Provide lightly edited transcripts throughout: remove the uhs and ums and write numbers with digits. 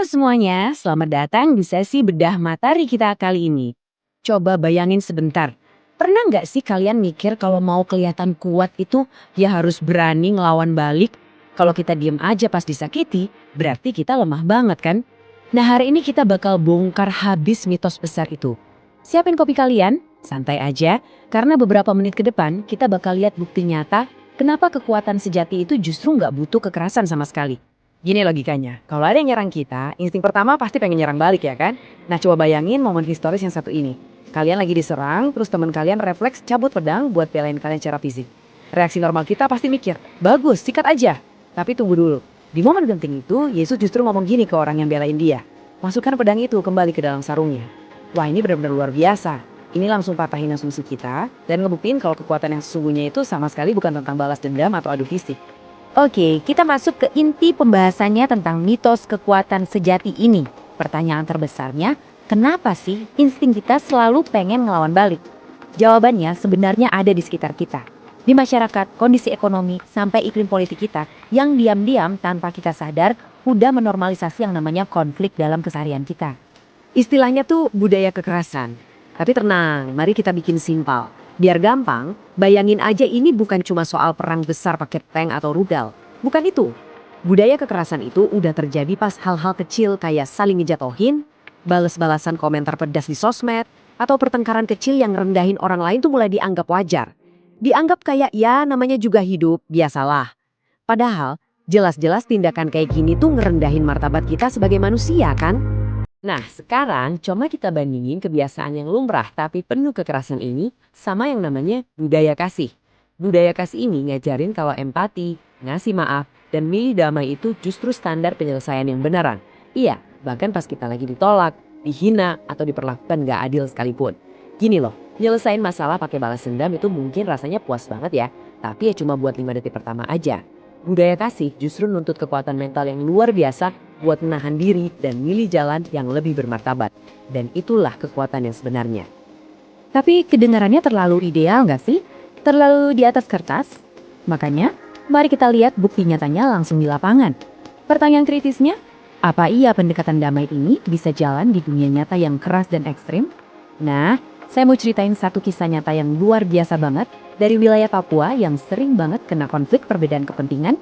semuanya, selamat datang di sesi bedah materi kita kali ini. Coba bayangin sebentar, pernah nggak sih kalian mikir kalau mau kelihatan kuat itu ya harus berani ngelawan balik? Kalau kita diem aja pas disakiti, berarti kita lemah banget kan? Nah hari ini kita bakal bongkar habis mitos besar itu. Siapin kopi kalian, santai aja, karena beberapa menit ke depan kita bakal lihat bukti nyata kenapa kekuatan sejati itu justru nggak butuh kekerasan sama sekali. Gini logikanya, kalau ada yang nyerang kita, insting pertama pasti pengen nyerang balik ya kan? Nah coba bayangin momen historis yang satu ini. Kalian lagi diserang, terus teman kalian refleks cabut pedang buat belain kalian secara fisik. Reaksi normal kita pasti mikir, bagus, sikat aja. Tapi tunggu dulu, di momen genting itu, Yesus justru ngomong gini ke orang yang belain dia. Masukkan pedang itu kembali ke dalam sarungnya. Wah ini benar-benar luar biasa. Ini langsung patahin asumsi kita dan ngebuktiin kalau kekuatan yang sesungguhnya itu sama sekali bukan tentang balas dendam atau adu fisik. Oke, kita masuk ke inti pembahasannya tentang mitos kekuatan sejati ini. Pertanyaan terbesarnya, kenapa sih insting kita selalu pengen ngelawan balik? Jawabannya sebenarnya ada di sekitar kita. Di masyarakat, kondisi ekonomi, sampai iklim politik kita yang diam-diam tanpa kita sadar udah menormalisasi yang namanya konflik dalam keseharian kita. Istilahnya tuh budaya kekerasan. Tapi tenang, mari kita bikin simpel. Biar gampang, bayangin aja ini bukan cuma soal perang besar pakai tank atau rudal. Bukan itu. Budaya kekerasan itu udah terjadi pas hal-hal kecil kayak saling ngejatohin, balas-balasan komentar pedas di sosmed, atau pertengkaran kecil yang rendahin orang lain tuh mulai dianggap wajar. Dianggap kayak ya namanya juga hidup, biasalah. Padahal jelas-jelas tindakan kayak gini tuh ngerendahin martabat kita sebagai manusia kan? Nah, sekarang coba kita bandingin kebiasaan yang lumrah tapi penuh kekerasan ini sama yang namanya budaya kasih. Budaya kasih ini ngajarin kalau empati, ngasih maaf, dan milih damai itu justru standar penyelesaian yang beneran. Iya, bahkan pas kita lagi ditolak, dihina, atau diperlakukan gak adil sekalipun. Gini loh, nyelesain masalah pakai balas dendam itu mungkin rasanya puas banget ya, tapi ya cuma buat 5 detik pertama aja. Budaya kasih justru nuntut kekuatan mental yang luar biasa buat menahan diri dan milih jalan yang lebih bermartabat. Dan itulah kekuatan yang sebenarnya. Tapi kedengarannya terlalu ideal nggak sih? Terlalu di atas kertas? Makanya, mari kita lihat bukti nyatanya langsung di lapangan. Pertanyaan kritisnya, apa iya pendekatan damai ini bisa jalan di dunia nyata yang keras dan ekstrim? Nah, saya mau ceritain satu kisah nyata yang luar biasa banget dari wilayah Papua yang sering banget kena konflik perbedaan kepentingan.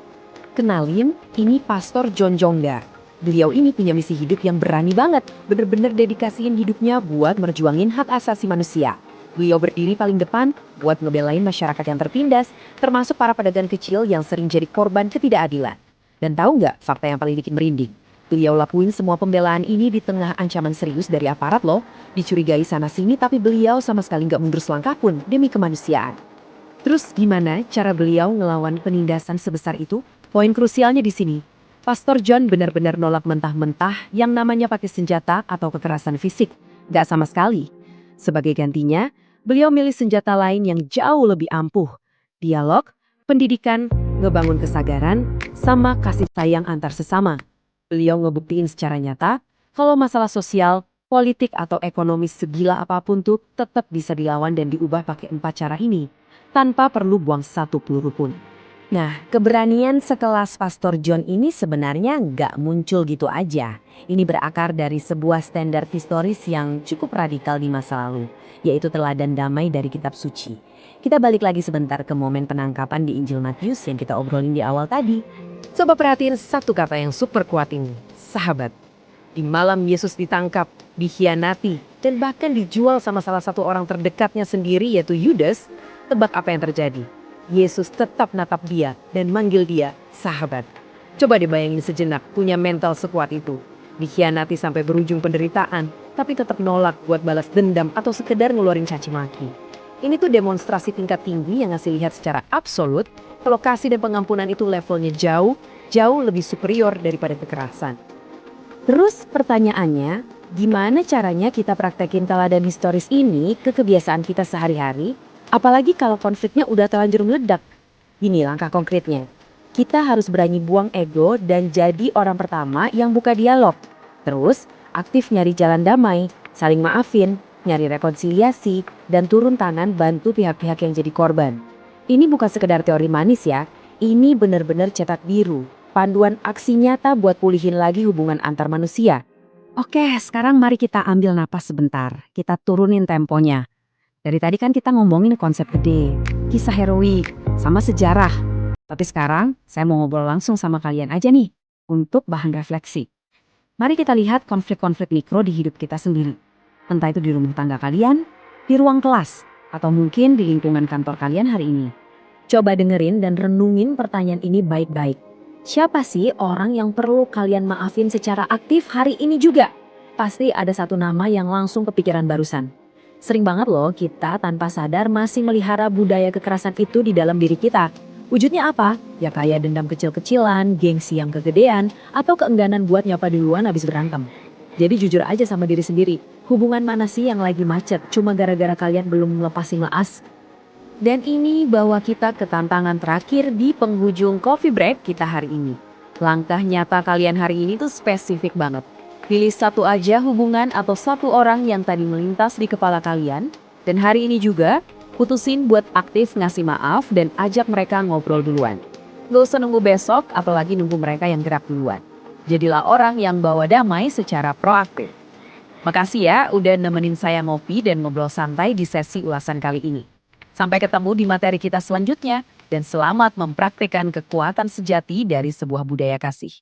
Kenalin, ini Pastor John Jongga. Beliau ini punya misi hidup yang berani banget, bener-bener dedikasiin hidupnya buat merjuangin hak asasi manusia. Beliau berdiri paling depan buat ngebelain masyarakat yang tertindas, termasuk para pedagang kecil yang sering jadi korban ketidakadilan. Dan tahu nggak fakta yang paling bikin merinding? Beliau lakuin semua pembelaan ini di tengah ancaman serius dari aparat loh. Dicurigai sana-sini tapi beliau sama sekali nggak mundur selangkah pun demi kemanusiaan. Terus gimana cara beliau ngelawan penindasan sebesar itu? Poin krusialnya di sini. Pastor John benar-benar nolak mentah-mentah yang namanya pakai senjata atau kekerasan fisik. Gak sama sekali. Sebagai gantinya, beliau milih senjata lain yang jauh lebih ampuh. Dialog, pendidikan, ngebangun kesadaran, sama kasih sayang antar sesama. Beliau ngebuktiin secara nyata kalau masalah sosial, politik atau ekonomi segila apapun tuh tetap bisa dilawan dan diubah pakai 4 cara ini tanpa perlu buang satu peluru pun. Nah, keberanian sekelas Pastor John ini sebenarnya nggak muncul gitu aja. Ini berakar dari sebuah standar historis yang cukup radikal di masa lalu, yaitu teladan damai dari kitab suci. Kita balik lagi sebentar ke momen penangkapan di Injil Matius yang kita obrolin di awal tadi. Coba perhatiin satu kata yang super kuat ini, sahabat. Di malam Yesus ditangkap, dikhianati, dan bahkan dijual sama salah satu orang terdekatnya sendiri yaitu Yudas, tebak apa yang terjadi? Yesus tetap natap dia dan manggil dia sahabat. Coba dibayangin sejenak punya mental sekuat itu. Dikhianati sampai berujung penderitaan, tapi tetap nolak buat balas dendam atau sekedar ngeluarin caci maki. Ini tuh demonstrasi tingkat tinggi yang ngasih lihat secara absolut kalau kasih dan pengampunan itu levelnya jauh lebih superior daripada kekerasan. Terus pertanyaannya, gimana caranya kita praktekin teladan historis ini ke kebiasaan kita sehari-hari? Apalagi kalau konfliknya udah terlanjur meledak. Gini langkah konkretnya. Kita harus berani buang ego dan jadi orang pertama yang buka dialog. Terus, aktif nyari jalan damai, saling maafin, nyari rekonsiliasi, dan turun tangan bantu pihak-pihak yang jadi korban. Ini bukan sekedar teori manis ya, ini benar-benar cetak biru. panduan aksi nyata buat pulihin lagi hubungan antar manusia. Oke, sekarang mari kita ambil napas sebentar. Kita turunin temponya. Dari tadi kan kita ngomongin konsep gede, kisah heroik, sama sejarah. Tapi sekarang saya mau ngobrol langsung sama kalian aja nih untuk bahan refleksi. Mari kita lihat konflik-konflik mikro di hidup kita sendiri. Entah itu di rumah tangga kalian, di ruang kelas, atau mungkin di lingkungan kantor kalian hari ini. Coba dengerin dan renungin pertanyaan ini baik-baik. Siapa sih orang yang perlu kalian maafin secara aktif hari ini juga? Pasti ada satu nama yang langsung kepikiran barusan. Sering banget loh kita tanpa sadar masih melihara budaya kekerasan itu di dalam diri kita. Wujudnya apa? Ya kayak dendam kecil-kecilan, gengsi yang kegedean, atau keengganan buat nyapa duluan habis berantem. Jadi jujur aja sama diri sendiri, hubungan mana sih yang lagi macet cuma gara-gara kalian belum melepasin leas? Dan ini bawa kita ke tantangan terakhir di penghujung coffee break kita hari ini. Langkah nyata kalian hari ini tuh spesifik banget. Pilih satu aja hubungan atau satu orang yang tadi melintas di kepala kalian. Dan hari ini juga, putusin buat aktif ngasih maaf dan ajak mereka ngobrol duluan. Gak usah nunggu besok, apalagi nunggu mereka yang gerak duluan. Jadilah orang yang bawa damai secara proaktif. Makasih ya udah nemenin saya ngopi dan ngobrol santai di sesi ulasan kali ini. Sampai ketemu di materi kita selanjutnya, dan selamat mempraktikkan kekuatan sejati dari sebuah budaya kasih.